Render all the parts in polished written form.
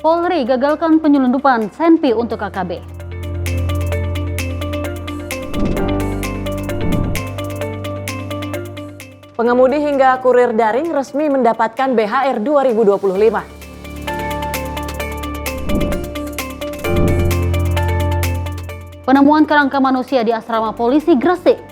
Polri gagalkan penyelundupan senpi untuk KKB. Pengemudi hingga kurir daring resmi mendapatkan BHR 2025. Penemuan kerangka manusia di asrama polisi Gresik.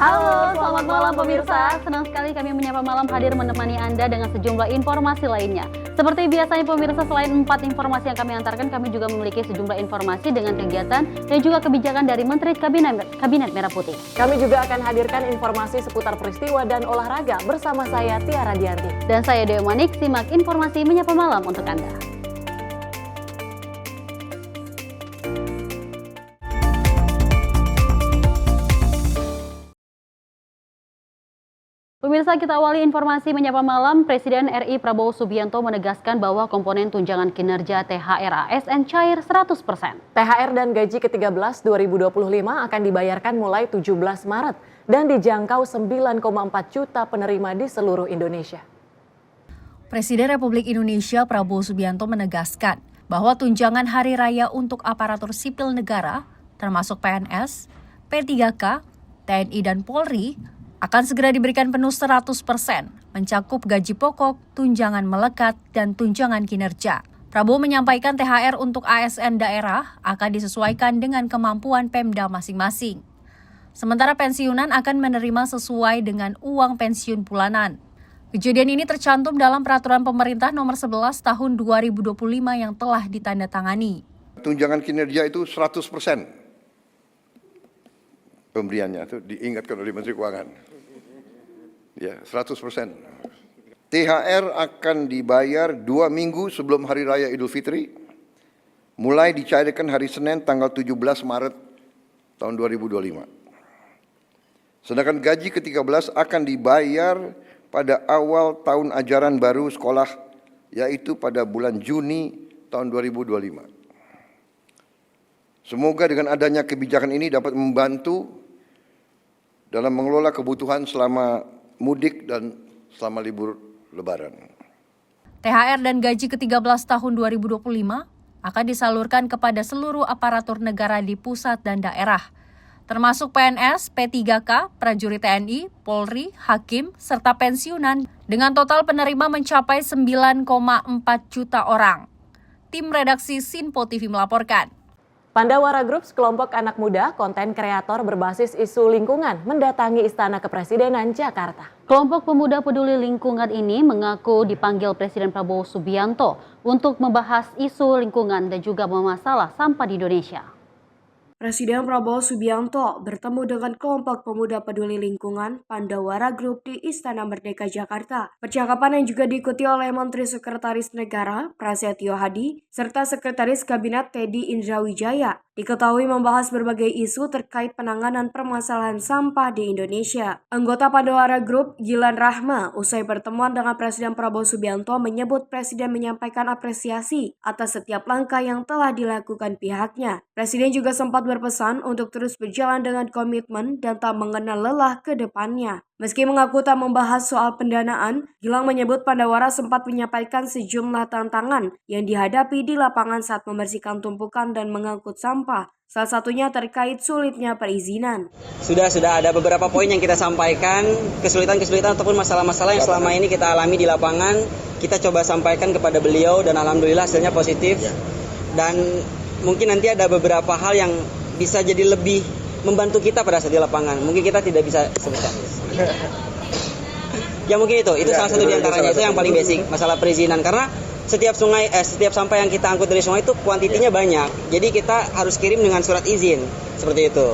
Halo, selamat malam pemirsa. Senang sekali kami menyapa malam hadir menemani Anda dengan sejumlah informasi lainnya. Seperti biasanya pemirsa, selain 4 informasi yang kami antarkan, kami juga memiliki sejumlah informasi dengan kegiatan dan juga kebijakan dari Menteri Kabinet Merah Putih. Kami juga akan hadirkan informasi seputar peristiwa dan olahraga bersama saya Tiara Dianti. Dan saya Dewi Manik, simak informasi menyapa malam untuk Anda. Pemirsa, kita awali informasi menyapa malam. Presiden RI Prabowo Subianto menegaskan bahwa komponen tunjangan kinerja THR ASN cair 100%. THR dan gaji ke-13 2025 akan dibayarkan mulai 17 Maret dan dijangkau 9,4 juta penerima di seluruh Indonesia. Presiden Republik Indonesia Prabowo Subianto menegaskan bahwa tunjangan hari raya untuk aparatur sipil negara, termasuk PNS, P3K, TNI dan Polri, akan segera diberikan penuh 100%, mencakup gaji pokok, tunjangan melekat, dan tunjangan kinerja. Prabowo menyampaikan THR untuk ASN daerah akan disesuaikan dengan kemampuan Pemda masing-masing. Sementara pensiunan akan menerima sesuai dengan uang pensiun bulanan. Kejadian ini tercantum dalam Peraturan Pemerintah Nomor 11 Tahun 2025 yang telah ditandatangani. Tunjangan kinerja itu 100%. Pemberiannya itu diingatkan oleh Menteri Keuangan. Ya, 100%. THR akan dibayar 2 minggu sebelum Hari Raya Idul Fitri, mulai dicairkan hari Senin tanggal 17 Maret tahun 2025. Sedangkan gaji ke-13 akan dibayar pada awal tahun ajaran baru sekolah, yaitu pada bulan Juni tahun 2025. Semoga dengan adanya kebijakan ini dapat membantu dalam mengelola kebutuhan selama mudik dan selama libur Lebaran. THR dan gaji ke-13 tahun 2025 akan disalurkan kepada seluruh aparatur negara di pusat dan daerah, termasuk PNS, P3K, prajurit TNI, Polri, Hakim, serta pensiunan dengan total penerima mencapai 9,4 juta orang. Tim redaksi Sinpo TV melaporkan. Pandawara Group, sekelompok anak muda konten kreator berbasis isu lingkungan, mendatangi Istana Kepresidenan Jakarta. Kelompok pemuda peduli lingkungan ini mengaku dipanggil Presiden Prabowo Subianto untuk membahas isu lingkungan dan juga masalah sampah di Indonesia. Presiden Prabowo Subianto bertemu dengan kelompok pemuda peduli lingkungan Pandawara Group di Istana Merdeka Jakarta. Percakapan yang juga diikuti oleh Menteri Sekretaris Negara Prasetyo Hadi serta Sekretaris Kabinet Teddy Indrawijaya diketahui membahas berbagai isu terkait penanganan permasalahan sampah di Indonesia. Anggota Pandawara Group, Gilan Rahma, usai pertemuan dengan Presiden Prabowo Subianto menyebut Presiden menyampaikan apresiasi atas setiap langkah yang telah dilakukan pihaknya. Presiden juga sempat berpesan untuk terus berjalan dengan komitmen dan tak mengenal lelah ke depannya. Meski mengaku tak membahas soal pendanaan, Gilang menyebut Pandawara sempat menyampaikan sejumlah tantangan yang dihadapi di lapangan saat membersihkan tumpukan dan mengangkut sampah. Salah satunya terkait sulitnya perizinan. Sudah ada beberapa poin yang kita sampaikan, kesulitan-kesulitan ataupun masalah-masalah yang selama ini kita alami di lapangan, kita coba sampaikan kepada beliau dan alhamdulillah hasilnya positif. Dan mungkin nanti ada beberapa hal yang bisa jadi lebih membantu kita pada saat di lapangan. Mungkin kita tidak bisa sebutkan. Ya mungkin itu salah satu diantaranya, itu yang paling basic, masalah perizinan. Karena setiap sampah yang kita angkut dari sungai itu kuantitinya banyak. Jadi kita harus kirim dengan surat izin, seperti itu.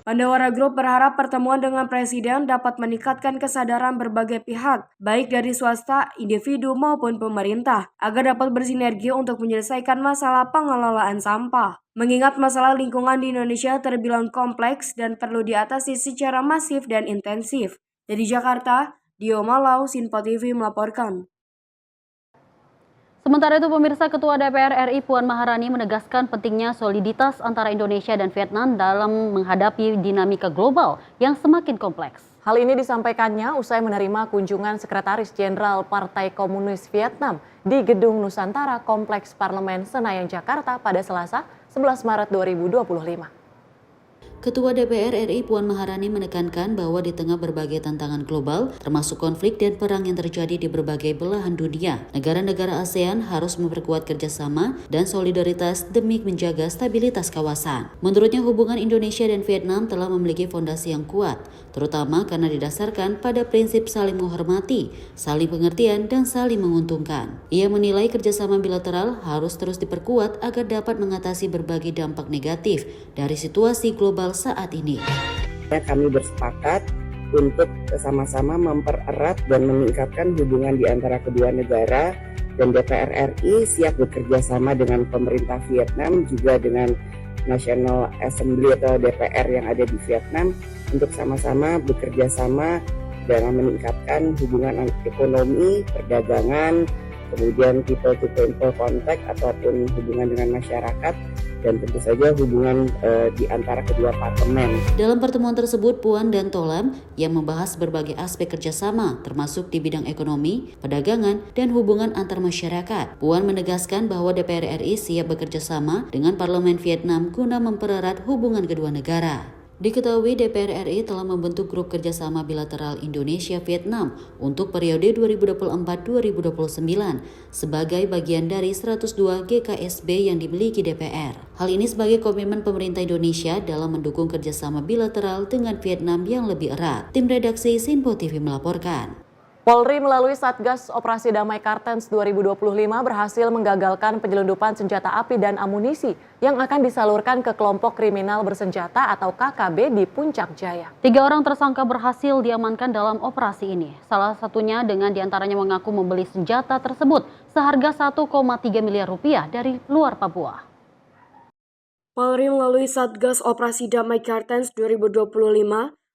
Pandawara Group berharap pertemuan dengan Presiden dapat meningkatkan kesadaran berbagai pihak, baik dari swasta, individu maupun pemerintah, agar dapat bersinergi untuk menyelesaikan masalah pengelolaan sampah. Mengingat masalah lingkungan di Indonesia terbilang kompleks dan perlu diatasi secara masif dan intensif. Dari Jakarta, Dio Malau, Sinpo TV melaporkan. Sementara itu pemirsa, Ketua DPR RI Puan Maharani menegaskan pentingnya soliditas antara Indonesia dan Vietnam dalam menghadapi dinamika global yang semakin kompleks. Hal ini disampaikannya usai menerima kunjungan Sekretaris Jenderal Partai Komunis Vietnam di Gedung Nusantara Kompleks Parlemen Senayan, Jakarta pada Selasa 11 Maret 2025. Ketua DPR RI Puan Maharani menekankan bahwa di tengah berbagai tantangan global, termasuk konflik dan perang yang terjadi di berbagai belahan dunia, negara-negara ASEAN harus memperkuat kerjasama dan solidaritas demi menjaga stabilitas kawasan. Menurutnya, hubungan Indonesia dan Vietnam telah memiliki fondasi yang kuat, terutama karena didasarkan pada prinsip saling menghormati, saling pengertian, dan saling menguntungkan. Ia menilai kerjasama bilateral harus terus diperkuat agar dapat mengatasi berbagai dampak negatif dari situasi global saat ini. Kami bersepakat untuk sama-sama mempererat dan meningkatkan hubungan di antara kedua negara, dan DPR RI siap bekerja sama dengan pemerintah Vietnam, juga dengan National Assembly atau DPR yang ada di Vietnam, untuk sama-sama bekerja sama dalam meningkatkan hubungan ekonomi, perdagangan, kemudian people-to-people contact ataupun hubungan dengan masyarakat, dan tentu saja hubungan di antara kedua parlemen. Dalam pertemuan tersebut, Puan dan Tholam yang membahas berbagai aspek kerjasama, termasuk di bidang ekonomi, perdagangan, dan hubungan antar masyarakat. Puan menegaskan bahwa DPR RI siap bekerja sama dengan Parlemen Vietnam guna mempererat hubungan kedua negara. Diketahui DPR RI telah membentuk grup kerjasama bilateral Indonesia-Vietnam untuk periode 2024-2029 sebagai bagian dari 102 GKSB yang dimiliki DPR. Hal ini sebagai komitmen pemerintah Indonesia dalam mendukung kerjasama bilateral dengan Vietnam yang lebih erat. Tim redaksi Sinpo TV melaporkan. Polri melalui Satgas Operasi Damai Kartens 2025 berhasil menggagalkan penyelundupan senjata api dan amunisi yang akan disalurkan ke kelompok kriminal bersenjata atau KKB di Puncak Jaya. 3 orang tersangka berhasil diamankan dalam operasi ini. Salah satunya dengan diantaranya mengaku membeli senjata tersebut seharga 1,3 miliar rupiah dari luar Papua. Polri melalui Satgas Operasi Damai Kartens 2025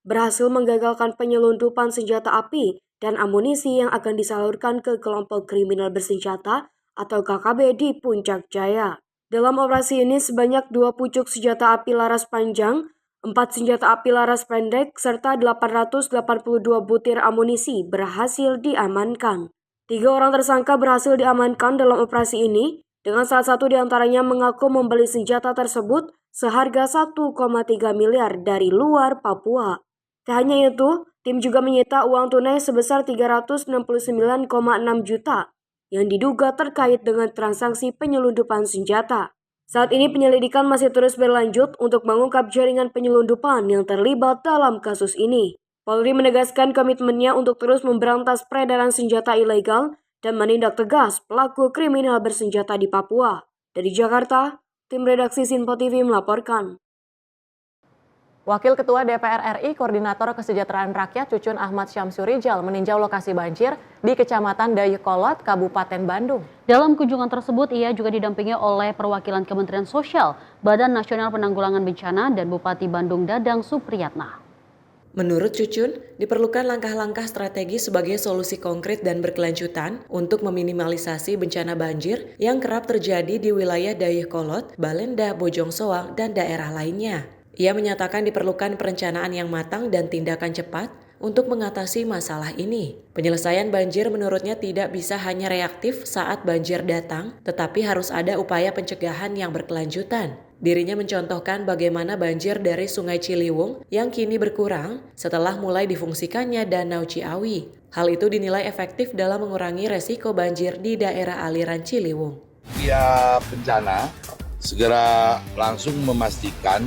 berhasil menggagalkan penyelundupan senjata api dan amunisi yang akan disalurkan ke kelompok kriminal bersenjata atau KKB di Puncak Jaya. Dalam operasi ini sebanyak 2 pucuk senjata api laras panjang, 4 senjata api laras pendek, serta 882 butir amunisi berhasil diamankan. 3 orang tersangka berhasil diamankan dalam operasi ini, dengan salah satu diantaranya mengaku membeli senjata tersebut seharga 1,3 miliar dari luar Papua. Tak hanya itu, tim juga menyita uang tunai sebesar 369,6 juta yang diduga terkait dengan transaksi penyelundupan senjata. Saat ini penyelidikan masih terus berlanjut untuk mengungkap jaringan penyelundupan yang terlibat dalam kasus ini. Polri menegaskan komitmennya untuk terus memberantas peredaran senjata ilegal dan menindak tegas pelaku kriminal bersenjata di Papua. Dari Jakarta, tim redaksi Sinpo TV melaporkan. Wakil Ketua DPR RI, Koordinator Kesejahteraan Rakyat Cucun Ahmad Syamsurijal meninjau lokasi banjir di Kecamatan Dayakolot, Kabupaten Bandung. Dalam kunjungan tersebut, ia juga didampingi oleh perwakilan Kementerian Sosial, Badan Nasional Penanggulangan Bencana, dan Bupati Bandung Dadang Supriyatna. Menurut Cucun, diperlukan langkah-langkah strategi sebagai solusi konkret dan berkelanjutan untuk meminimalisasi bencana banjir yang kerap terjadi di wilayah Dayakolot, Balenda, Bojong Soang, dan daerah lainnya. Ia menyatakan diperlukan perencanaan yang matang dan tindakan cepat untuk mengatasi masalah ini. Penyelesaian banjir menurutnya tidak bisa hanya reaktif saat banjir datang, tetapi harus ada upaya pencegahan yang berkelanjutan. Dirinya mencontohkan bagaimana banjir dari Sungai Ciliwung yang kini berkurang setelah mulai difungsikannya Danau Ciawi. Hal itu dinilai efektif dalam mengurangi resiko banjir di daerah aliran Ciliwung. Tiap bencana segera langsung memastikan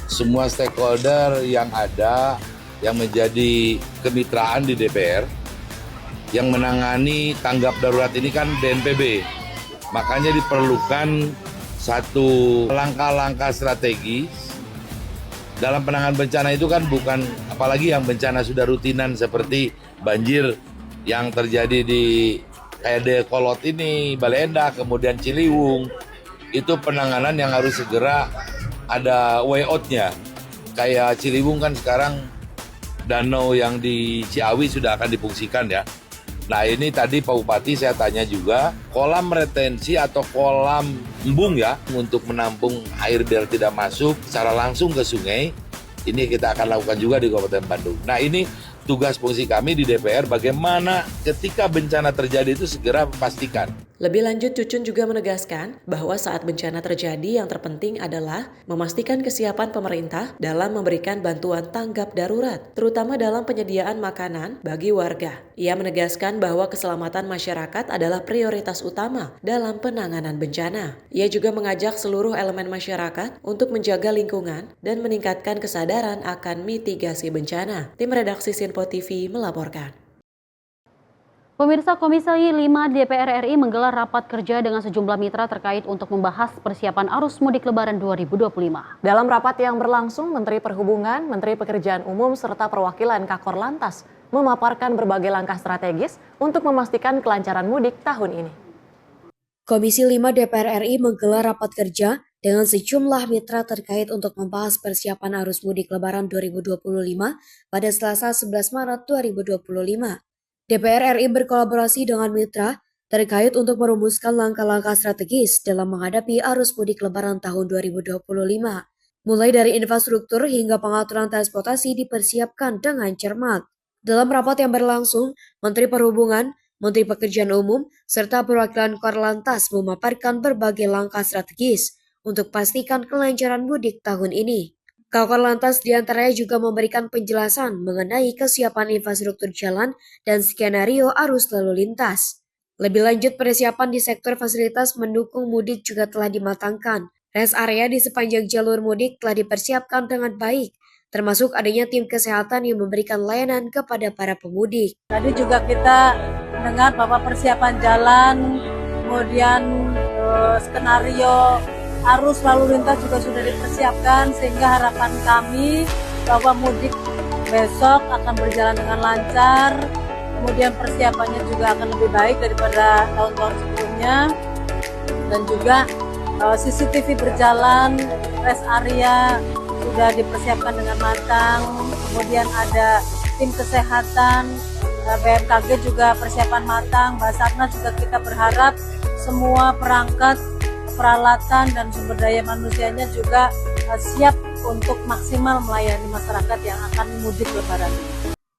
semua stakeholder yang ada yang menjadi kemitraan di DPR yang menangani tanggap darurat ini kan BNPB. Makanya diperlukan satu langkah-langkah strategis dalam penanganan bencana itu kan bukan apalagi yang bencana sudah rutinan seperti banjir yang terjadi di Dayakolot ini, Balenda, kemudian Ciliwung. Itu penanganan yang harus segera ada way out-nya. Kayak Ciliwung kan sekarang danau yang di Ciawi sudah akan difungsikan ya. Nah ini tadi Pak Bupati saya tanya juga, kolam retensi atau kolam embung ya, untuk menampung air biar tidak masuk secara langsung ke sungai, ini kita akan lakukan juga di Kabupaten Bandung. Nah ini tugas fungsi kami di DPR, bagaimana ketika bencana terjadi itu segera pastikan. Lebih lanjut, Cucun juga menegaskan bahwa saat bencana terjadi yang terpenting adalah memastikan kesiapan pemerintah dalam memberikan bantuan tanggap darurat, terutama dalam penyediaan makanan bagi warga. Ia menegaskan bahwa keselamatan masyarakat adalah prioritas utama dalam penanganan bencana. Ia juga mengajak seluruh elemen masyarakat untuk menjaga lingkungan dan meningkatkan kesadaran akan mitigasi bencana. Tim redaksi Sinpo TV melaporkan. Pemirsa, Komisi 5 DPR RI menggelar rapat kerja dengan sejumlah mitra terkait untuk membahas persiapan arus mudik Lebaran 2025. Dalam rapat yang berlangsung, Menteri Perhubungan, Menteri Pekerjaan Umum, serta perwakilan Kakor Lantas memaparkan berbagai langkah strategis untuk memastikan kelancaran mudik tahun ini. Komisi 5 DPR RI menggelar rapat kerja dengan sejumlah mitra terkait untuk membahas persiapan arus mudik Lebaran 2025 pada Selasa 11 Maret 2025. DPR RI berkolaborasi dengan mitra terkait untuk merumuskan langkah-langkah strategis dalam menghadapi arus mudik Lebaran tahun 2025. Mulai dari infrastruktur hingga pengaturan transportasi dipersiapkan dengan cermat. Dalam rapat yang berlangsung, Menteri Perhubungan, Menteri Pekerjaan Umum, serta perwakilan Korlantas memaparkan berbagai langkah strategis untuk pastikan kelancaran mudik tahun ini. Kakor Lantas diantaranya juga memberikan penjelasan mengenai kesiapan infrastruktur jalan dan skenario arus lalu lintas. Lebih lanjut, persiapan di sektor fasilitas mendukung mudik juga telah dimatangkan. Rest area di sepanjang jalur mudik telah dipersiapkan dengan baik, termasuk adanya tim kesehatan yang memberikan layanan kepada para pemudik. Tadi juga kita mendengar bahwa persiapan jalan, kemudian skenario arus lalu lintas juga sudah dipersiapkan, sehingga harapan kami bahwa mudik besok akan berjalan dengan lancar, kemudian persiapannya juga akan lebih baik daripada tahun-tahun sebelumnya, dan juga CCTV berjalan, rest area sudah dipersiapkan dengan matang, kemudian ada tim kesehatan, BMKG juga persiapan matang, Basarnas juga kita berharap semua perangkat, peralatan dan sumber daya manusianya juga siap untuk maksimal melayani masyarakat yang akan mudik Lebaran.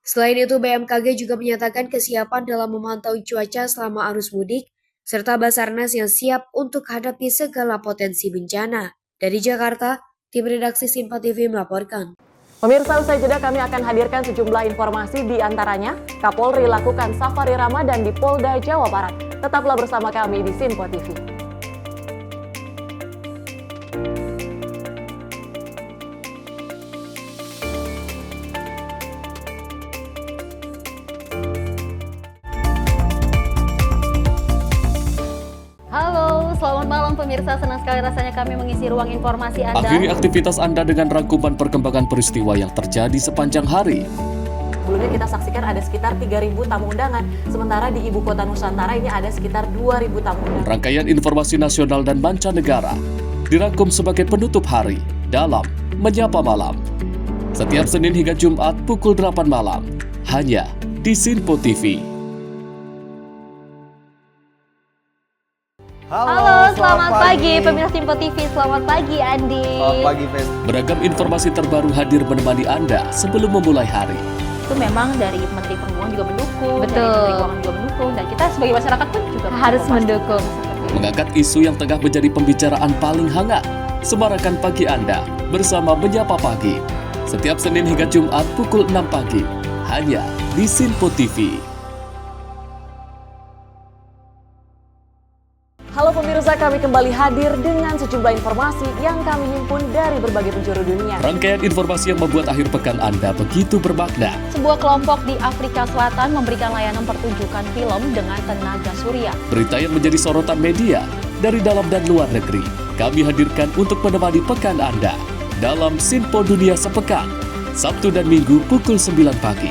Selain itu, BMKG juga menyatakan kesiapan dalam memantau cuaca selama arus mudik, serta Basarnas yang siap untuk hadapi segala potensi bencana. Dari Jakarta, tim redaksi Sinpo TV melaporkan. Pemirsa, usai jeda kami akan hadirkan sejumlah informasi, di antaranya Kapolri lakukan safari Ramadan di Polda Jawa Barat. Tetaplah bersama kami di Sinpo TV. Selamat malam pemirsa, senang sekali rasanya kami mengisi ruang informasi Anda. Akhiri aktivitas Anda dengan rangkuman perkembangan peristiwa yang terjadi sepanjang hari. Sebelumnya kita saksikan ada sekitar 3.000 tamu undangan, sementara di Ibu Kota Nusantara ini ada sekitar 2.000 tamu undangan. Rangkaian informasi nasional dan mancanegara dirangkum sebagai penutup hari dalam Menyapa Malam. Setiap Senin hingga Jumat pukul 8 malam, hanya di Sinpo TV. Halo, selamat pagi pemirsa Sinpo TV. Selamat pagi Andi. Selamat pagi, Fen. Beragam informasi terbaru hadir menemani Anda sebelum memulai hari. Itu memang dari Menteri Perhubungan juga mendukung, Betul. dari Menteri Keuangan juga mendukung, dan kita sebagai masyarakat pun juga Harus mendukung. Mengangkat isu yang tengah menjadi pembicaraan paling hangat. Semarakan pagi Anda bersama Menyapa Pagi. Setiap Senin hingga Jumat pukul 6 pagi. Hanya di Sinpo TV. Halo pemirsa, kami kembali hadir dengan sejumlah informasi yang kami himpun dari berbagai penjuru dunia. Rangkaian informasi yang membuat akhir pekan Anda begitu bermakna. Sebuah kelompok di Afrika Selatan memberikan layanan pertunjukan film dengan tenaga surya. Berita yang menjadi sorotan media dari dalam dan luar negeri. Kami hadirkan untuk menemani pekan Anda dalam Sinpo Dunia Sepekan, Sabtu dan Minggu pukul 9 pagi.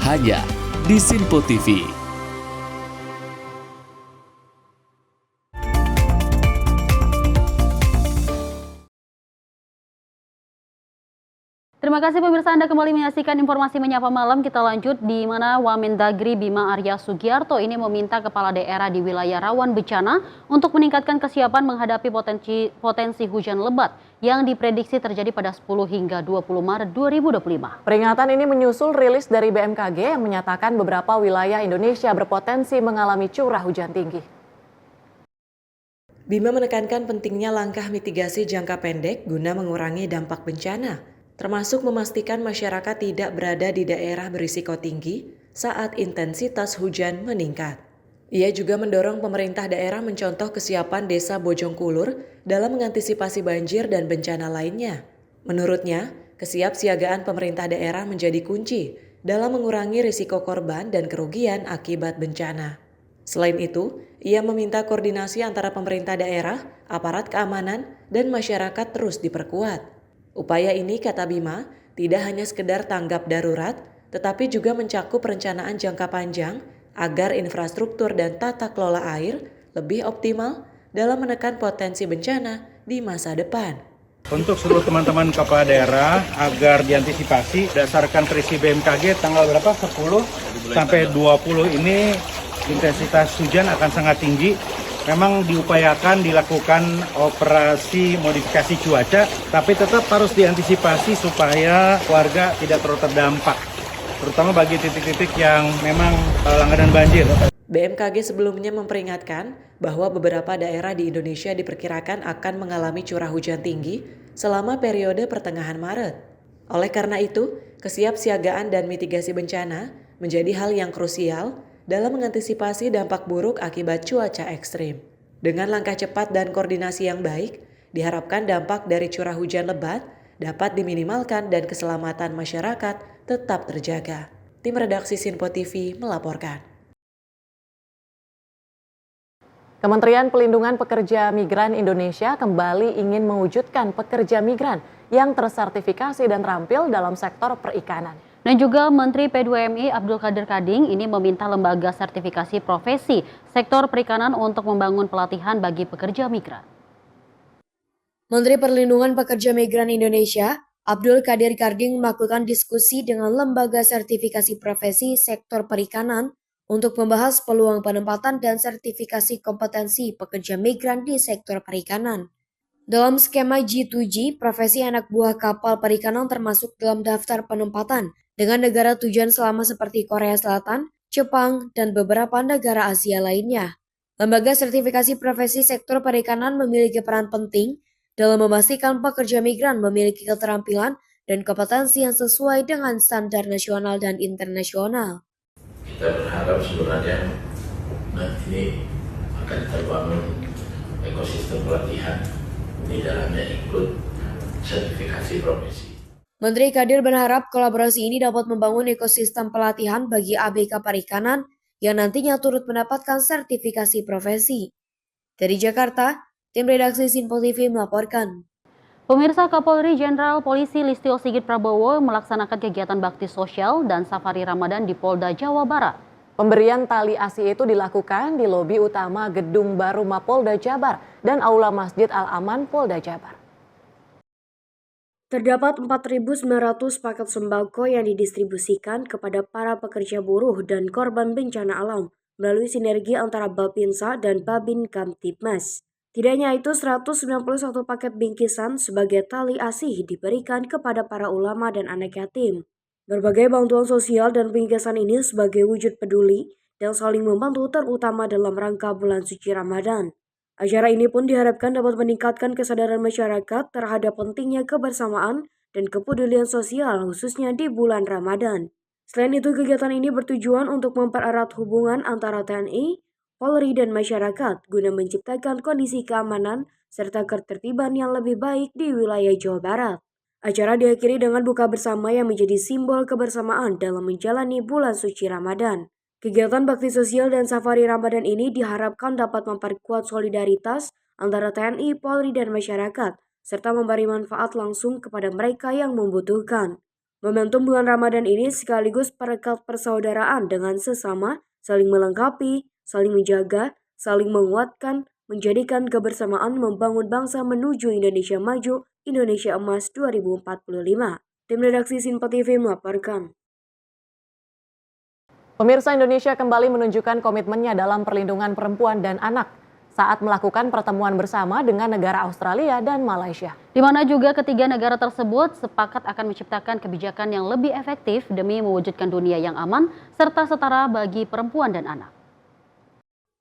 Hanya di Sinpo TV. Terima kasih pemirsa, Anda kembali menyaksikan informasi Menyapa Malam. Kita lanjut di mana Wamendagri Bima Arya Sugiarto ini meminta kepala daerah di wilayah rawan bencana untuk meningkatkan kesiapan menghadapi potensi hujan lebat yang diprediksi terjadi pada 10 hingga 20 Maret 2025. Peringatan ini menyusul rilis dari BMKG yang menyatakan beberapa wilayah Indonesia berpotensi mengalami curah hujan tinggi. Bima menekankan pentingnya langkah mitigasi jangka pendek guna mengurangi dampak bencana, termasuk memastikan masyarakat tidak berada di daerah berisiko tinggi saat intensitas hujan meningkat. Ia juga mendorong pemerintah daerah mencontoh kesiapan Desa Bojongkulur dalam mengantisipasi banjir dan bencana lainnya. Menurutnya, kesiapsiagaan pemerintah daerah menjadi kunci dalam mengurangi risiko korban dan kerugian akibat bencana. Selain itu, ia meminta koordinasi antara pemerintah daerah, aparat keamanan, dan masyarakat terus diperkuat. Upaya ini, kata Bima, tidak hanya sekedar tanggap darurat, tetapi juga mencakup perencanaan jangka panjang agar infrastruktur dan tata kelola air lebih optimal dalam menekan potensi bencana di masa depan. Untuk seluruh teman-teman kepala daerah agar diantisipasi berdasarkan prediksi BMKG tanggal berapa? 10 sampai 20 ini intensitas hujan akan sangat tinggi. Memang diupayakan dilakukan operasi modifikasi cuaca, tapi tetap harus diantisipasi supaya warga tidak terlalu terdampak, terutama bagi titik-titik yang memang langganan banjir. BMKG sebelumnya memperingatkan bahwa beberapa daerah di Indonesia diperkirakan akan mengalami curah hujan tinggi selama periode pertengahan Maret. Oleh karena itu, kesiapsiagaan dan mitigasi bencana menjadi hal yang krusial dalam mengantisipasi dampak buruk akibat cuaca ekstrim. Dengan langkah cepat dan koordinasi yang baik, diharapkan dampak dari curah hujan lebat dapat diminimalkan dan keselamatan masyarakat tetap terjaga. Tim redaksi Sinpo TV melaporkan. Kementerian Pelindungan Pekerja Migran Indonesia kembali ingin mewujudkan pekerja migran yang tersertifikasi dan terampil dalam sektor perikanan. Dan juga Menteri P2MI Abdul Qadir Kading ini meminta lembaga sertifikasi profesi sektor perikanan untuk membangun pelatihan bagi pekerja migran. Menteri Perlindungan Pekerja Migran Indonesia Abdul Qadir Kading melakukan diskusi dengan lembaga sertifikasi profesi sektor perikanan untuk membahas peluang penempatan dan sertifikasi kompetensi pekerja migran di sektor perikanan. Dalam skema G2G, profesi anak buah kapal perikanan termasuk dalam daftar penempatan dengan negara tujuan selama seperti Korea Selatan, Jepang, dan beberapa negara Asia lainnya. Lembaga sertifikasi profesi sektor perikanan memiliki peran penting dalam memastikan pekerja migran memiliki keterampilan dan kompetensi yang sesuai dengan standar nasional dan internasional. Kita berharap sebenarnya ini akan terbangun ekosistem pelatihan, di dalamnya ikut sertifikasi profesi. Menteri Qadir berharap kolaborasi ini dapat membangun ekosistem pelatihan bagi ABK perikanan yang nantinya turut mendapatkan sertifikasi profesi. Dari Jakarta, tim redaksi Sinpo TV melaporkan. Pemirsa, Kapolri Jenderal Polisi Listio Sigit Prabowo melaksanakan kegiatan bakti sosial dan safari Ramadan di Polda Jawa Barat. Pemberian tali asi itu dilakukan di lobi utama Gedung Baru Mapolda Jabar dan Aula Masjid Al-Aman Polda Jabar. Terdapat 4.900 paket sembako yang didistribusikan kepada para pekerja buruh dan korban bencana alam melalui sinergi antara Bapinsa dan Babin Kamtibmas. Tidak hanya itu, 191 paket bingkisan sebagai tali asih diberikan kepada para ulama dan anak yatim. Berbagai bantuan sosial dan bingkisan ini sebagai wujud peduli dan saling membantu terutama dalam rangka bulan suci Ramadan. Acara ini pun diharapkan dapat meningkatkan kesadaran masyarakat terhadap pentingnya kebersamaan dan kepedulian sosial khususnya di bulan Ramadan. Selain itu, kegiatan ini bertujuan untuk mempererat hubungan antara TNI, Polri, dan masyarakat guna menciptakan kondisi keamanan serta ketertiban yang lebih baik di wilayah Jawa Barat. Acara diakhiri dengan buka bersama yang menjadi simbol kebersamaan dalam menjalani bulan suci Ramadan. Kegiatan bakti sosial dan safari Ramadan ini diharapkan dapat memperkuat solidaritas antara TNI, Polri, dan masyarakat, serta memberi manfaat langsung kepada mereka yang membutuhkan. Momentum bulan Ramadan ini sekaligus perekat persaudaraan dengan sesama, saling melengkapi, saling menjaga, saling menguatkan, menjadikan kebersamaan membangun bangsa menuju Indonesia Maju, Indonesia Emas 2045. Tim redaksi Sinpo TV melaporkan. Pemirsa, Indonesia kembali menunjukkan komitmennya dalam perlindungan perempuan dan anak saat melakukan pertemuan bersama dengan negara Australia dan Malaysia. Di mana juga ketiga negara tersebut sepakat akan menciptakan kebijakan yang lebih efektif demi mewujudkan dunia yang aman serta setara bagi perempuan dan anak.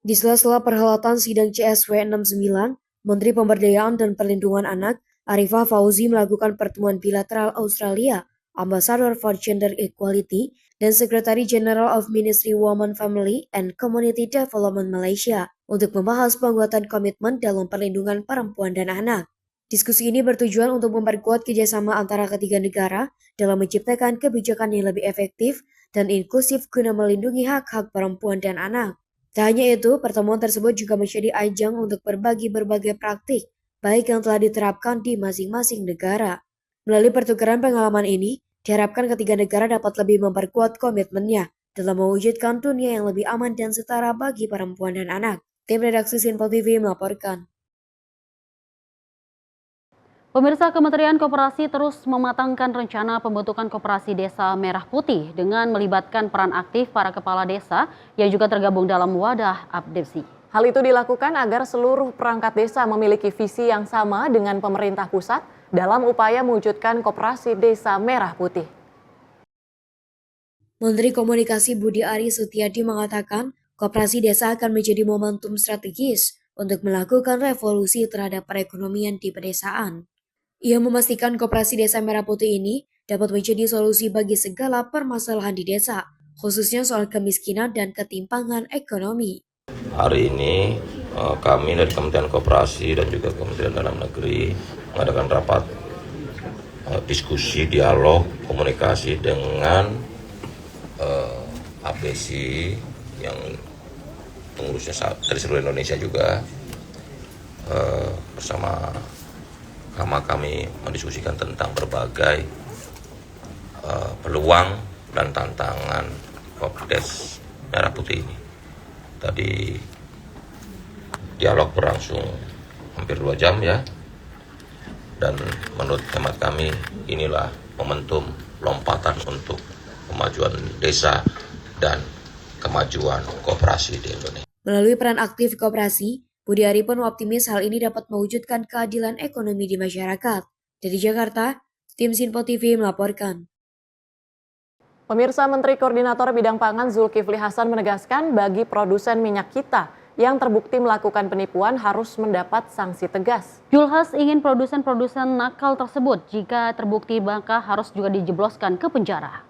Di sela-sela perhelatan sidang CSW 69, Menteri Pemberdayaan dan Perlindungan Anak Arifah Fauzi melakukan pertemuan bilateral Australia, Ambassador for Gender Equality, dan Secretary General of Ministry Women, Family and Community Development Malaysia untuk membahas penguatan komitmen dalam perlindungan perempuan dan anak. Diskusi ini bertujuan untuk memperkuat kerjasama antara ketiga negara dalam menciptakan kebijakan yang lebih efektif dan inklusif guna melindungi hak-hak perempuan dan anak. Tak hanya itu, pertemuan tersebut juga menjadi ajang untuk berbagi berbagai praktik, baik yang telah diterapkan di masing-masing negara. Melalui pertukaran pengalaman ini, diharapkan ketiga negara dapat lebih memperkuat komitmennya dalam mewujudkan dunia yang lebih aman dan setara bagi perempuan dan anak. Tim redaksi Sinpo TV melaporkan. Pemirsa, Kementerian Koperasi terus mematangkan rencana pembentukan Koperasi Desa Merah Putih dengan melibatkan peran aktif para kepala desa yang juga tergabung dalam wadah abdesi. Hal itu dilakukan agar seluruh perangkat desa memiliki visi yang sama dengan pemerintah pusat dalam upaya mewujudkan Koperasi Desa Merah Putih. Menteri Komunikasi Budi Ari Setiadi mengatakan, Koperasi desa akan menjadi momentum strategis untuk melakukan revolusi terhadap perekonomian di pedesaan. Ia memastikan Koperasi Desa Merah Putih ini dapat menjadi solusi bagi segala permasalahan di desa, khususnya soal kemiskinan dan ketimpangan ekonomi. Hari ini kami dari Kementerian Koperasi dan juga Kementerian Dalam Negeri mengadakan rapat diskusi, dialog, komunikasi dengan abdesi yang pengurusnya dari seluruh Indonesia juga bersama kami mendiskusikan tentang berbagai peluang dan tantangan Koperasi Merah Putih ini. Tadi dialog berlangsung hampir 2 jam ya, dan menurut hemat kami inilah momentum lompatan untuk kemajuan desa dan kemajuan koperasi di Indonesia. Melalui peran aktif koperasi, Budi Ari pun optimis hal ini dapat mewujudkan keadilan ekonomi di masyarakat. Dari Jakarta, tim Sinpo TV melaporkan. Pemirsa, Menteri Koordinator Bidang Pangan Zulkifli Hasan menegaskan bagi produsen minyak kita yang terbukti melakukan penipuan harus mendapat sanksi tegas. Julhas ingin produsen-produsen nakal tersebut jika terbukti maka harus juga dijebloskan ke penjara.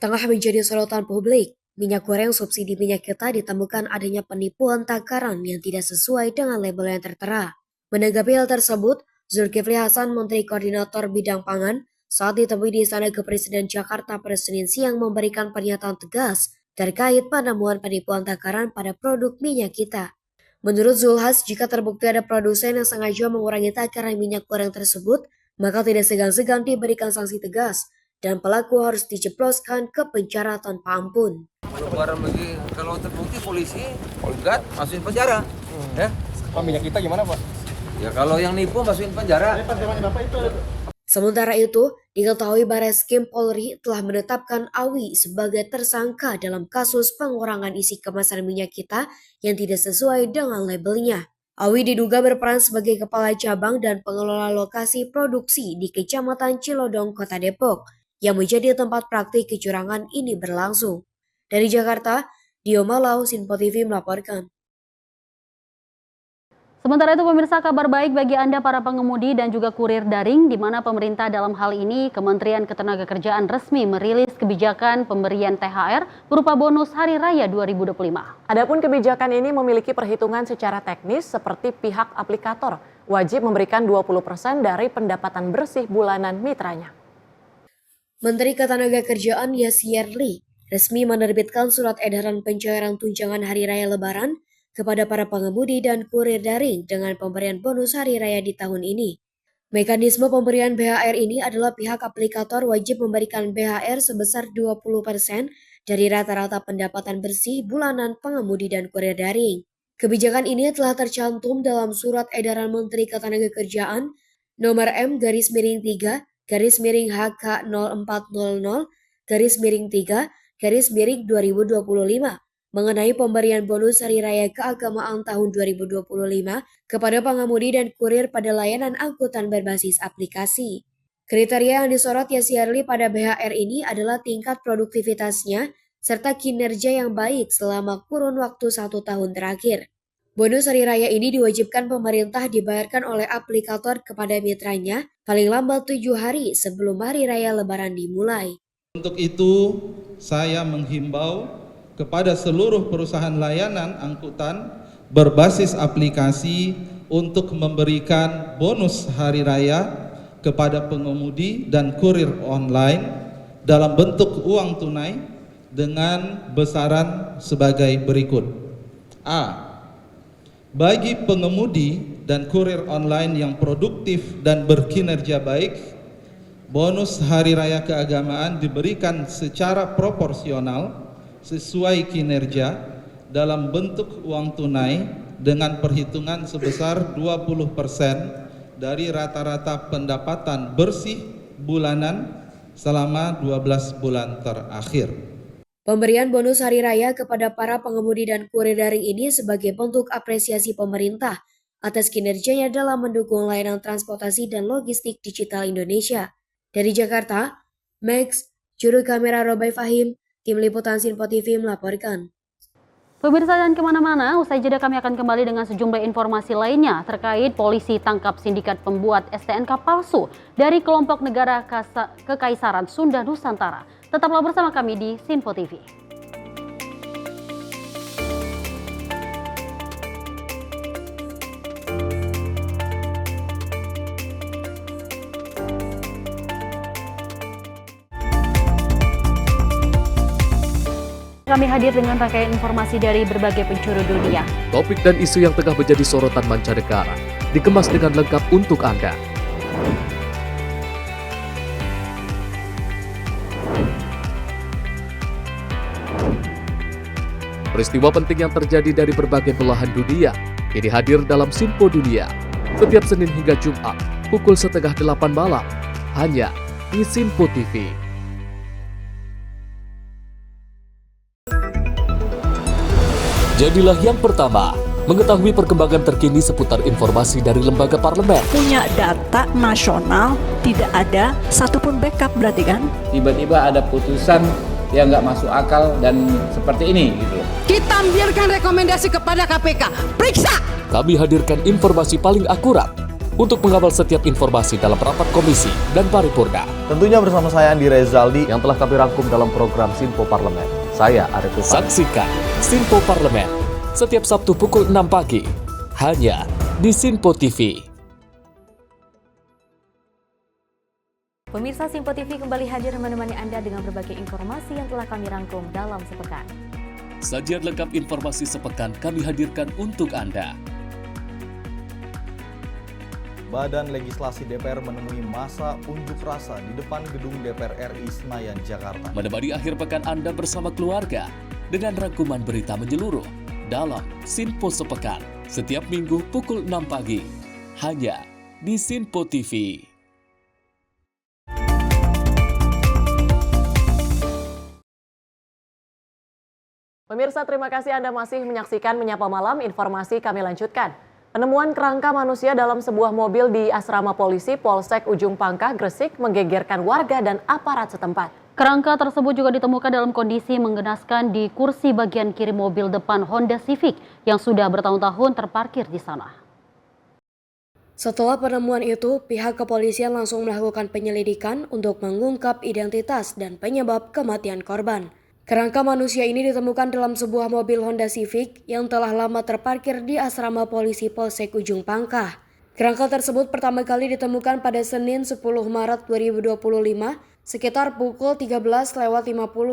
Tengah menjadi sorotan publik, minyak goreng subsidi minyak kita ditemukan adanya penipuan takaran yang tidak sesuai dengan label yang tertera. Menanggapi hal tersebut, Zulkifli Hasan, Menteri Koordinator Bidang Pangan, saat ditemui di Istana Kepresiden Jakarta pada Senin siang memberikan pernyataan tegas terkait penemuan penipuan takaran pada produk minyak kita. Menurut Zulhas, jika terbukti ada produsen yang sengaja mengurangi takaran minyak goreng tersebut, maka tidak segan-segan diberikan sanksi tegas dan pelaku harus dijebloskan ke penjara tanpa ampun. Kalau terbukti polisi, polgat, masukin penjara. Ya. Minyak kita gimana, Pak? Ya kalau yang nipu masukin penjara. Sementara itu, diketahui Barreskrim Polri telah menetapkan Awi sebagai tersangka dalam kasus pengurangan isi kemasan minyak kita yang tidak sesuai dengan labelnya. Awi diduga berperan sebagai kepala cabang dan pengelola lokasi produksi di Kecamatan Cilodong, Kota Depok, yang menjadi tempat praktik kecurangan ini berlangsung. Dari Jakarta, Dio Malau, Sinpo TV melaporkan. Sementara itu pemirsa, kabar baik bagi Anda para pengemudi dan juga kurir daring, di mana pemerintah dalam hal ini Kementerian Ketenagakerjaan resmi merilis kebijakan pemberian THR berupa bonus Hari Raya 2025. Adapun kebijakan ini memiliki perhitungan secara teknis seperti pihak aplikator wajib memberikan 20% dari pendapatan bersih bulanan mitranya. Menteri Ketenagakerjaan Yasir Lee resmi menerbitkan surat edaran pencairan tunjangan Hari Raya Lebaran kepada para pengemudi dan kurir daring dengan pemberian bonus hari raya di tahun ini. Mekanisme pemberian BHR ini adalah pihak aplikator wajib memberikan BHR sebesar 20% dari rata-rata pendapatan bersih bulanan pengemudi dan kurir daring. Kebijakan ini telah tercantum dalam surat edaran Menteri Ketenagakerjaan nomor M/3 HK0400-3/2025 mengenai pemberian bonus Hari Raya Keagamaan tahun 2025 kepada pengemudi dan kurir pada layanan angkutan berbasis aplikasi. Kriteria yang disorot Yassi Harli pada BHR ini adalah tingkat produktivitasnya serta kinerja yang baik selama kurun waktu 1 tahun terakhir. Bonus Hari Raya ini diwajibkan pemerintah dibayarkan oleh aplikator kepada mitranya paling lambat 7 hari sebelum Hari Raya Lebaran dimulai. Untuk itu, saya menghimbau kepada seluruh perusahaan layanan angkutan berbasis aplikasi untuk memberikan bonus hari raya kepada pengemudi dan kurir online dalam bentuk uang tunai dengan besaran sebagai berikut. A. Bagi pengemudi dan kurir online yang produktif dan berkinerja baik, bonus hari raya keagamaan diberikan secara proporsional sesuai kinerja dalam bentuk uang tunai dengan perhitungan sebesar 20% dari rata-rata pendapatan bersih bulanan selama 12 bulan terakhir. Pemberian bonus hari raya kepada para pengemudi dan kurir daring ini sebagai bentuk apresiasi pemerintah atas kinerjanya dalam mendukung layanan transportasi dan logistik digital Indonesia. Dari Jakarta, Max, juru kamera Robai Fahim, Tim Liputan Sinpo TV melaporkan. Pemirsa jangan kemana-mana, usai jeda kami akan kembali dengan sejumlah informasi lainnya terkait polisi tangkap sindikat pembuat STNK palsu dari kelompok negara Kekaisaran Sunda Nusantara. Tetaplah bersama kami di Sinpo TV. Kami hadir dengan rangkaian informasi dari berbagai penjuru dunia. Topik dan isu yang tengah menjadi sorotan mancanegara dikemas dengan lengkap untuk Anda. Peristiwa penting yang terjadi dari berbagai belahan dunia kini hadir dalam Sinpo Dunia setiap Senin hingga Jumat pukul 7:30 malam hanya di Sinpo TV. Jadilah yang pertama mengetahui perkembangan terkini seputar informasi dari lembaga parlemen. Punya data nasional, tidak ada satupun backup berarti kan? Tiba-tiba ada putusan yang nggak masuk akal dan seperti ini gitu. Kita biarkan rekomendasi kepada KPK, periksa! Kami hadirkan informasi paling akurat untuk mengawal setiap informasi dalam rapat komisi dan paripurna. Tentunya bersama saya Andi Rezaldi yang telah kami rangkum dalam program Sinpo Parlemen. Saya Arif Tufan. Saksikan Sinpo Parlemen setiap Sabtu pukul 6 pagi hanya di Sinpo TV. Pemirsa Sinpo TV kembali hadir menemani Anda dengan berbagai informasi yang telah kami rangkum dalam sepekan. Sajian lengkap informasi sepekan kami hadirkan untuk Anda. Badan Legislasi DPR menemui masa unjuk rasa di depan gedung DPR RI Senayan, Jakarta. Menemani akhir pekan Anda bersama keluarga dengan rangkuman berita menyeluruh dalam Sinpo Sepekan setiap minggu pukul 6 pagi hanya di Sinpo TV. Pemirsa, terima kasih Anda masih menyaksikan Menyapa Malam. Informasi kami lanjutkan. Penemuan kerangka manusia dalam sebuah mobil di asrama polisi Polsek Ujung Pangkah, Gresik menggegerkan warga dan aparat setempat. Kerangka tersebut juga ditemukan dalam kondisi menggenaskan di kursi bagian kiri mobil depan Honda Civic yang sudah bertahun-tahun terparkir di sana. Setelah penemuan itu, pihak kepolisian langsung melakukan penyelidikan untuk mengungkap identitas dan penyebab kematian korban. Kerangka manusia ini ditemukan dalam sebuah mobil Honda Civic yang telah lama terparkir di asrama polisi Polsek Ujung Pangkah. Kerangka tersebut pertama kali ditemukan pada Senin 10 Maret 2025 sekitar pukul 13.50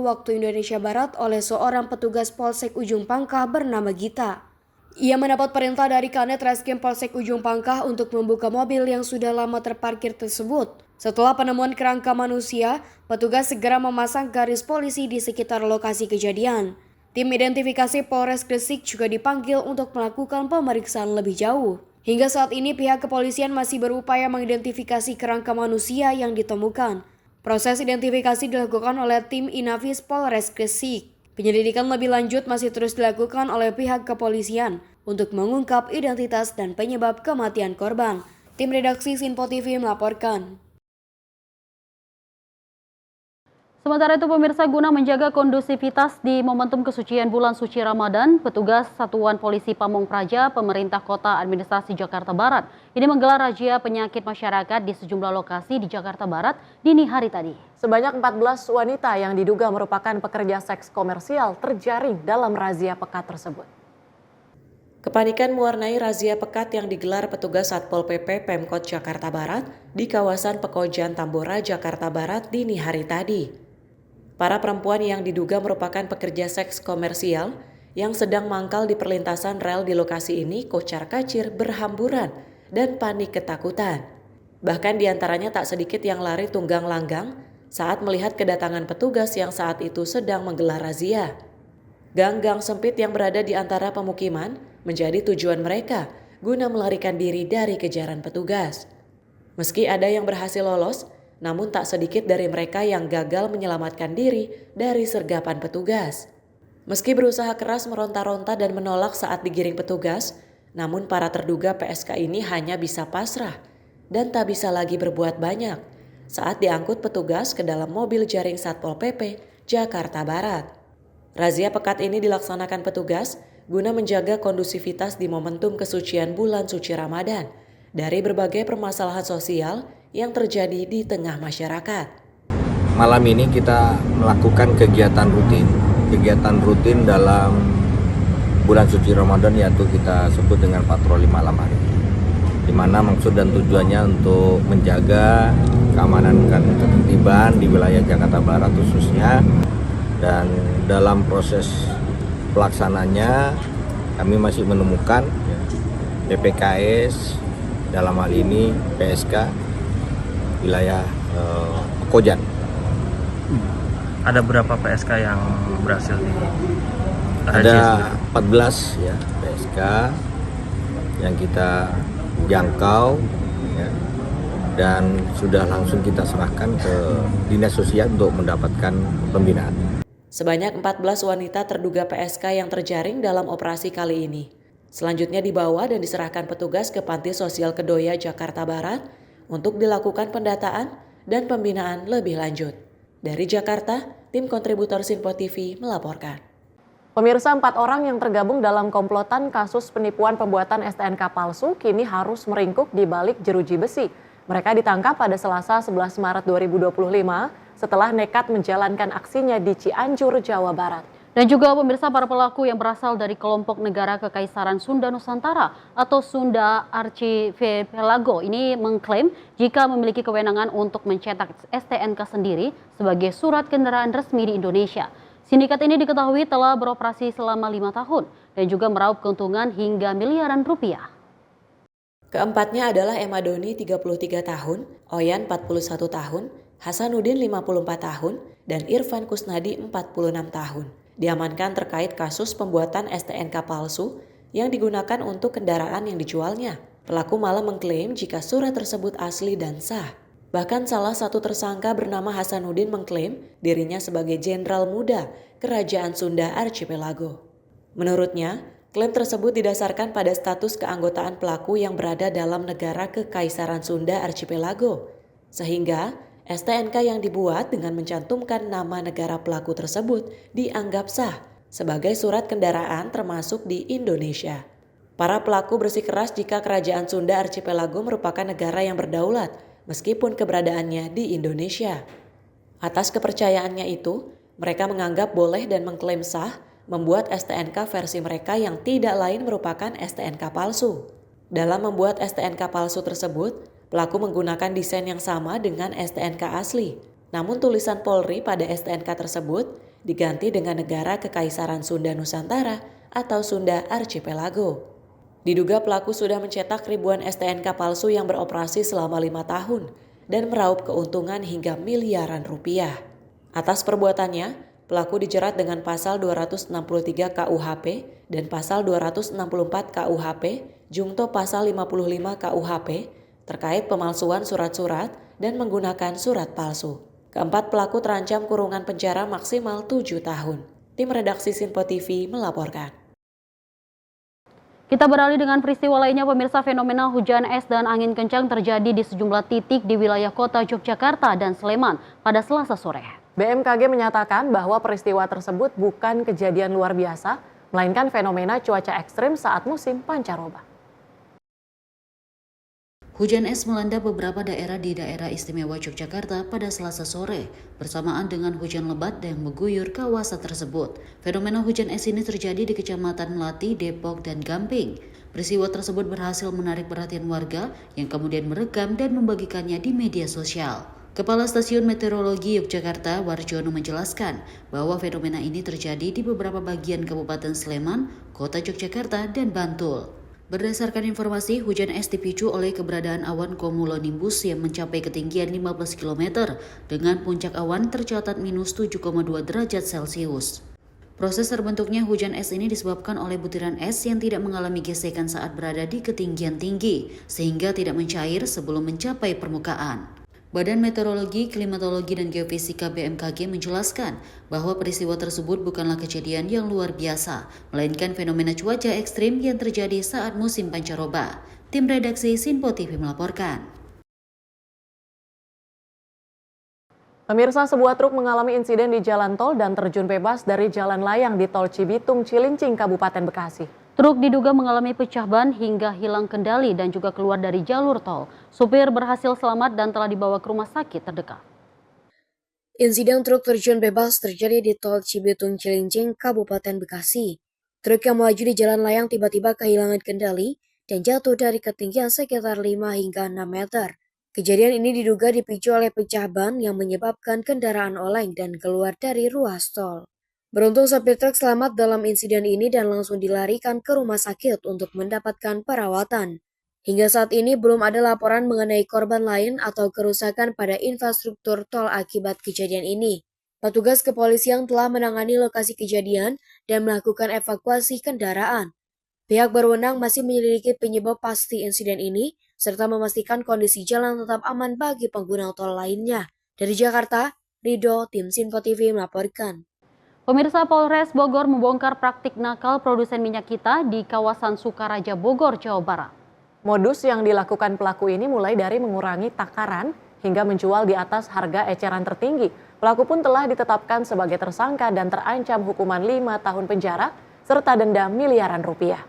waktu Indonesia Barat oleh seorang petugas Polsek Ujung Pangkah bernama Gita. Ia mendapat perintah dari Kanit Reskrim Polsek Ujung Pangkah untuk membuka mobil yang sudah lama terparkir tersebut. Setelah penemuan kerangka manusia, petugas segera memasang garis polisi di sekitar lokasi kejadian. Tim identifikasi Polres Gresik juga dipanggil untuk melakukan pemeriksaan lebih jauh. Hingga saat ini pihak kepolisian masih berupaya mengidentifikasi kerangka manusia yang ditemukan. Proses identifikasi dilakukan oleh tim Inafis Polres Gresik. Penyelidikan lebih lanjut masih terus dilakukan oleh pihak kepolisian untuk mengungkap identitas dan penyebab kematian korban. Tim redaksi Sinpo TV melaporkan. Sementara itu pemirsa, guna menjaga kondusivitas di momentum kesucian bulan suci Ramadan, petugas Satuan Polisi Pamung Praja Pemerintah Kota Administrasi Jakarta Barat ini menggelar razia penyakit masyarakat di sejumlah lokasi di Jakarta Barat dini hari tadi. Sebanyak 14 wanita yang diduga merupakan pekerja seks komersial terjaring dalam razia pekat tersebut. Kepanikan mewarnai razia pekat yang digelar petugas Satpol PP Pemkot Jakarta Barat di kawasan Pekojan Tambora, Jakarta Barat dini hari tadi. Para perempuan yang diduga merupakan pekerja seks komersial yang sedang mangkal di perlintasan rel di lokasi ini kocar-kacir berhamburan dan panik ketakutan. Bahkan diantaranya tak sedikit yang lari tunggang langgang saat melihat kedatangan petugas yang saat itu sedang menggelar razia. Gang-gang sempit yang berada di antara pemukiman menjadi tujuan mereka guna melarikan diri dari kejaran petugas. Meski ada yang berhasil lolos, namun tak sedikit dari mereka yang gagal menyelamatkan diri dari sergapan petugas. Meski berusaha keras meronta-ronta dan menolak saat digiring petugas, namun para terduga PSK ini hanya bisa pasrah dan tak bisa lagi berbuat banyak saat diangkut petugas ke dalam mobil jaring Satpol PP Jakarta Barat. Razia pekat ini dilaksanakan petugas guna menjaga kondusivitas di momentum kesucian bulan suci Ramadan dari berbagai permasalahan sosial yang terjadi di tengah masyarakat. Malam ini kita melakukan kegiatan rutin dalam bulan suci Ramadan, yaitu kita sebut dengan patroli malam hari. Di mana maksud dan tujuannya untuk menjaga keamanan dan ketertiban di wilayah Jakarta Barat khususnya, dan dalam proses pelaksananya kami masih menemukan PPKS, dalam hal ini PSK wilayah Pekojan. Ada berapa PSK yang berhasil di? Ada 14 ya PSK yang kita jangkau ya, dan sudah langsung kita serahkan ke Dinas Sosial untuk mendapatkan pembinaan. Sebanyak 14 wanita terduga PSK yang terjaring dalam operasi kali ini selanjutnya dibawa dan diserahkan petugas ke Panti Sosial Kedoya, Jakarta Barat untuk dilakukan pendataan dan pembinaan lebih lanjut. Dari Jakarta, tim kontributor Sinpo TV melaporkan. Pemirsa, 4 orang yang tergabung dalam komplotan kasus penipuan pembuatan STNK palsu kini harus meringkuk di balik jeruji besi. Mereka ditangkap pada Selasa 11 Maret 2025 setelah nekat menjalankan aksinya di Cianjur, Jawa Barat. Dan juga pemirsa, para pelaku yang berasal dari kelompok negara Kekaisaran Sunda Nusantara atau Sunda Archipelago ini mengklaim jika memiliki kewenangan untuk mencetak STNK sendiri sebagai surat kendaraan resmi di Indonesia. Sindikat ini diketahui telah beroperasi selama 5 tahun dan juga meraup keuntungan hingga miliaran rupiah. Keempatnya adalah Emma Doni 33 tahun, Oyan 41 tahun, Hasanuddin 54 tahun, dan Irfan Kusnadi 46 tahun. Diamankan terkait kasus pembuatan STNK palsu yang digunakan untuk kendaraan yang dijualnya. Pelaku malah mengklaim jika surat tersebut asli dan sah. Bahkan salah satu tersangka bernama Hasanuddin mengklaim dirinya sebagai jenderal muda Kerajaan Sunda Archipelago. Menurutnya, klaim tersebut didasarkan pada status keanggotaan pelaku yang berada dalam negara Kekaisaran Sunda Archipelago. Sehingga STNK yang dibuat dengan mencantumkan nama negara pelaku tersebut dianggap sah sebagai surat kendaraan termasuk di Indonesia. Para pelaku bersikeras jika Kerajaan Sunda Archipelago merupakan negara yang berdaulat meskipun keberadaannya di Indonesia. Atas kepercayaannya itu, mereka menganggap boleh dan mengklaim sah membuat STNK versi mereka yang tidak lain merupakan STNK palsu. Dalam membuat STNK palsu tersebut, pelaku menggunakan desain yang sama dengan STNK asli. Namun tulisan Polri pada STNK tersebut diganti dengan negara Kekaisaran Sunda Nusantara atau Sunda Archipelago. Diduga pelaku sudah mencetak ribuan STNK palsu yang beroperasi selama 5 tahun dan meraup keuntungan hingga miliaran rupiah. Atas perbuatannya, pelaku dijerat dengan pasal 263 KUHP dan pasal 264 KUHP jungto pasal 55 KUHP terkait pemalsuan surat-surat dan menggunakan surat palsu. Keempat pelaku terancam kurungan penjara maksimal 7 tahun. Tim redaksi Sinpo TV melaporkan. Kita beralih dengan peristiwa lainnya, pemirsa. Fenomena hujan es dan angin kencang terjadi di sejumlah titik di wilayah kota Yogyakarta dan Sleman pada Selasa sore. BMKG menyatakan bahwa peristiwa tersebut bukan kejadian luar biasa, melainkan fenomena cuaca ekstrim saat musim pancaroba. Hujan es melanda beberapa daerah di daerah istimewa Yogyakarta pada Selasa sore, bersamaan dengan hujan lebat yang mengguyur kawasan tersebut. Fenomena hujan es ini terjadi di Kecamatan Melati, Depok, dan Gamping. Peristiwa tersebut berhasil menarik perhatian warga yang kemudian merekam dan membagikannya di media sosial. Kepala Stasiun Meteorologi Yogyakarta, Warjono, menjelaskan bahwa fenomena ini terjadi di beberapa bagian Kabupaten Sleman, Kota Yogyakarta, dan Bantul. Berdasarkan informasi, hujan es dipicu oleh keberadaan awan cumulonimbus yang mencapai ketinggian 15 km dengan puncak awan tercatat minus 7,2 derajat Celcius. Proses terbentuknya hujan es ini disebabkan oleh butiran es yang tidak mengalami gesekan saat berada di ketinggian tinggi, sehingga tidak mencair sebelum mencapai permukaan. Badan Meteorologi, Klimatologi, dan Geofisika BMKG menjelaskan bahwa peristiwa tersebut bukanlah kejadian yang luar biasa, melainkan fenomena cuaca ekstrim yang terjadi saat musim pancaroba. Tim redaksi Sinpo TV melaporkan. Pemirsa, sebuah truk mengalami insiden di jalan tol dan terjun bebas dari jalan layang di Tol Cibitung, Cilincing, Kabupaten Bekasi. Truk diduga mengalami pecah ban hingga hilang kendali dan juga keluar dari jalur tol. Supir berhasil selamat dan telah dibawa ke rumah sakit terdekat. Insiden truk terjun bebas terjadi di Tol Cibitung, Cilincing, Kabupaten Bekasi. Truk yang melaju di jalan layang tiba-tiba kehilangan kendali dan jatuh dari ketinggian sekitar 5 hingga 6 meter. Kejadian ini diduga dipicu oleh pecah ban yang menyebabkan kendaraan oleng dan keluar dari ruas tol. Beruntung sopir truk selamat dalam insiden ini dan langsung dilarikan ke rumah sakit untuk mendapatkan perawatan. Hingga saat ini belum ada laporan mengenai korban lain atau kerusakan pada infrastruktur tol akibat kejadian ini. Petugas kepolisian telah menangani lokasi kejadian dan melakukan evakuasi kendaraan. Pihak berwenang masih menyelidiki penyebab pasti insiden ini, serta memastikan kondisi jalan tetap aman bagi pengguna tol lainnya. Dari Jakarta, Rido, Tim Sinpo TV melaporkan. Pemirsa, Polres Bogor membongkar praktik nakal produsen minyak kita di kawasan Sukaraja, Bogor, Jawa Barat. Modus yang dilakukan pelaku ini mulai dari mengurangi takaran hingga menjual di atas harga eceran tertinggi. Pelaku pun telah ditetapkan sebagai tersangka dan terancam hukuman 5 tahun penjara serta denda miliaran rupiah.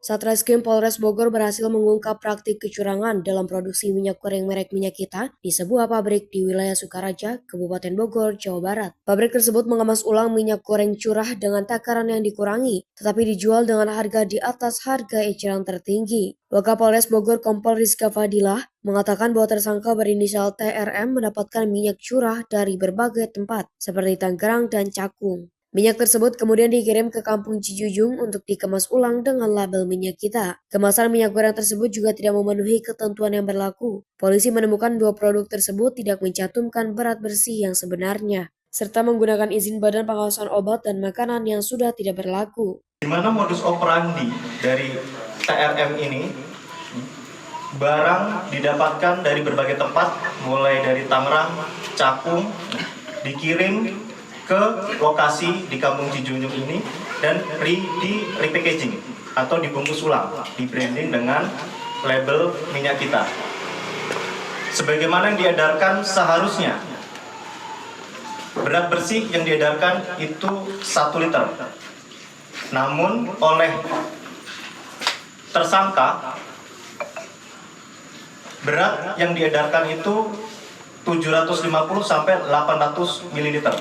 Satreskrim Polres Bogor berhasil mengungkap praktik kecurangan dalam produksi minyak goreng merek Minyak Kita di sebuah pabrik di wilayah Sukaraja, Kabupaten Bogor, Jawa Barat. Pabrik tersebut mengemas ulang minyak goreng curah dengan takaran yang dikurangi, tetapi dijual dengan harga di atas harga eceran tertinggi. Wakapolres Bogor Kompol Rizka Fadilah mengatakan bahwa tersangka berinisial TRM mendapatkan minyak curah dari berbagai tempat, seperti Tangerang dan Cakung. Minyak tersebut kemudian dikirim ke Kampung Cijujung untuk dikemas ulang dengan label Minyak Kita. Kemasan minyak goreng tersebut juga tidak memenuhi ketentuan yang berlaku. Polisi menemukan 2 produk tersebut tidak mencantumkan berat bersih yang sebenarnya, serta menggunakan izin Badan Pengawasan Obat dan Makanan yang sudah tidak berlaku. Di mana modus operandi dari TRM ini, barang didapatkan dari berbagai tempat, mulai dari Tangerang, Cakung, dikirim ke lokasi di Kampung Cijujung ini dan di repackaging atau dibungkus ulang, di branding dengan label Minyak Kita. Sebagaimana yang diedarkan seharusnya, berat bersih yang diedarkan itu 1 liter. Namun oleh tersangka, berat yang diedarkan itu 750 sampai 800 ml.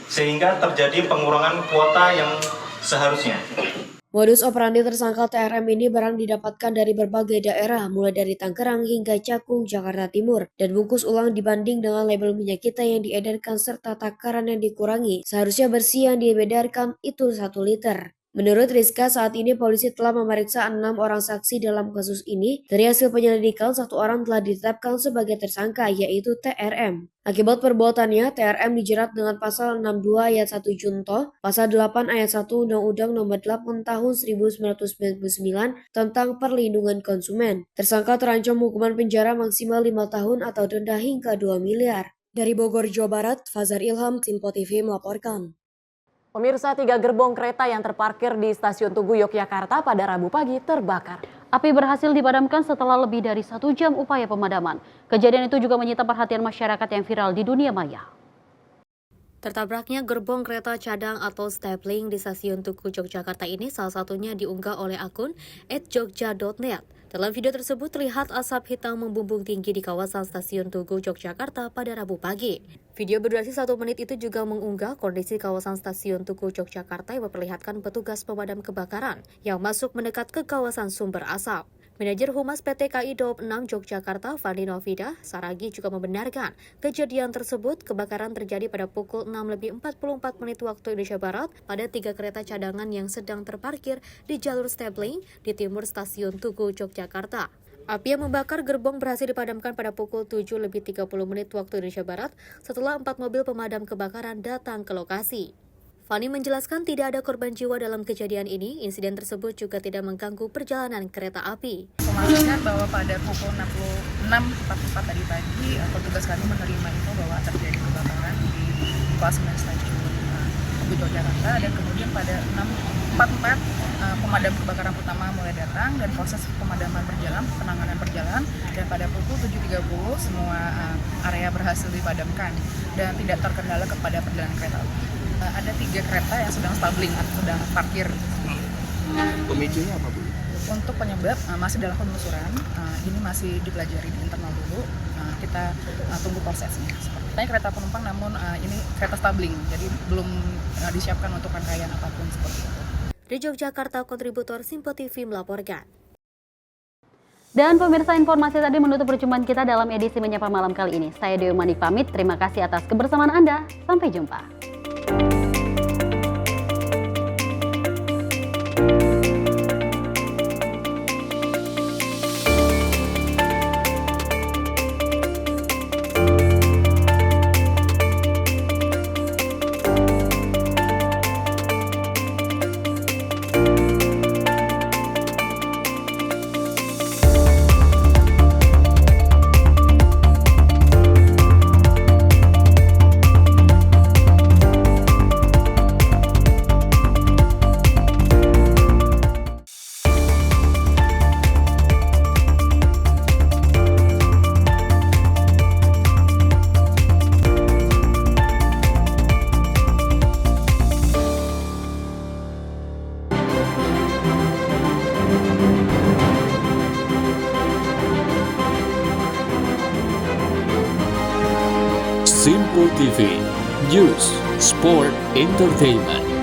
Sehingga terjadi pengurangan kuota yang seharusnya. Modus operandi tersangka TRM ini barang didapatkan dari berbagai daerah, mulai dari Tangerang hingga Cakung, Jakarta Timur, dan bungkus ulang dibanding dengan label Minyak Kita yang diedarkan serta takaran yang dikurangi. Seharusnya bersih yang diedarkan itu 1 liter. Menurut Rizka, saat ini polisi telah memeriksa 6 orang saksi dalam kasus ini. Dari hasil penyelidikan, 1 orang telah ditetapkan sebagai tersangka, yaitu TRM. Akibat perbuatannya, TRM dijerat dengan pasal 62 ayat 1 Junto, pasal 8 ayat 1 Undang-Undang Nomor 8 Tahun 1999 tentang Perlindungan Konsumen. Tersangka terancam hukuman penjara maksimal 5 tahun atau denda hingga 2 miliar. Dari Bogor, Jawa Barat, Fazar Ilham, Simpo TV melaporkan. Pemirsa, 3 gerbong kereta yang terparkir di Stasiun Tugu, Yogyakarta pada Rabu pagi terbakar. Api berhasil dipadamkan setelah lebih dari 1 jam upaya pemadaman. Kejadian itu juga menyita perhatian masyarakat yang viral di dunia maya. Tertabraknya gerbong kereta cadang atau stapling di Stasiun Tugu Yogyakarta ini salah satunya diunggah oleh akun @jogja.net. Dalam video tersebut terlihat asap hitam membumbung tinggi di kawasan Stasiun Tugu Yogyakarta pada Rabu pagi. Video berdurasi 1 menit itu juga mengunggah kondisi kawasan Stasiun Tugu Yogyakarta yang memperlihatkan petugas pemadam kebakaran yang masuk mendekat ke kawasan sumber asap. Manajer Humas PT KAI Daob 6 Yogyakarta, Fandi Novida Saragi juga membenarkan kejadian tersebut. Kebakaran terjadi pada pukul 6:44 waktu Indonesia Barat pada 3 kereta cadangan yang sedang terparkir di jalur stapling di timur Stasiun Tugu Yogyakarta. Api yang membakar gerbong berhasil dipadamkan pada pukul 7:30 waktu Indonesia Barat setelah 4 mobil pemadam kebakaran datang ke lokasi. Fani menjelaskan tidak ada korban jiwa dalam kejadian ini. Insiden tersebut juga tidak mengganggu perjalanan kereta api. Memastikan bahwa pada pukul 6:44 tadi pagi, petugas kami menerima info bahwa terjadi kebakaran di Stasiun Tugu Yogyakarta, dan kemudian pada 6:44 pemadam kebakaran pertama mulai datang dan proses pemadaman berjalan, penanganan berjalan, dan pada pukul 7:30 semua area berhasil dipadamkan dan tidak terkendala kepada perjalanan kereta api. Ada 3 kereta yang sedang stabling atau sedang parkir. Pemicunya apa, Bu? Untuk penyebab masih dalam penelusuran, ini masih dipelajari di internal dulu. Kita tunggu prosesnya. Seperti kereta penumpang, namun ini kereta stabling, jadi belum disiapkan untuk rangkaian apapun seperti itu. Di Yogyakarta, kontributor Simpo TV melaporkan. Dan pemirsa, informasi tadi menutup perjumpaan kita dalam edisi Menyapa Malam kali ini. Saya Dewi Manik pamit, terima kasih atas kebersamaan Anda. Sampai jumpa. Simpo TV, News, Sport, Entertainment.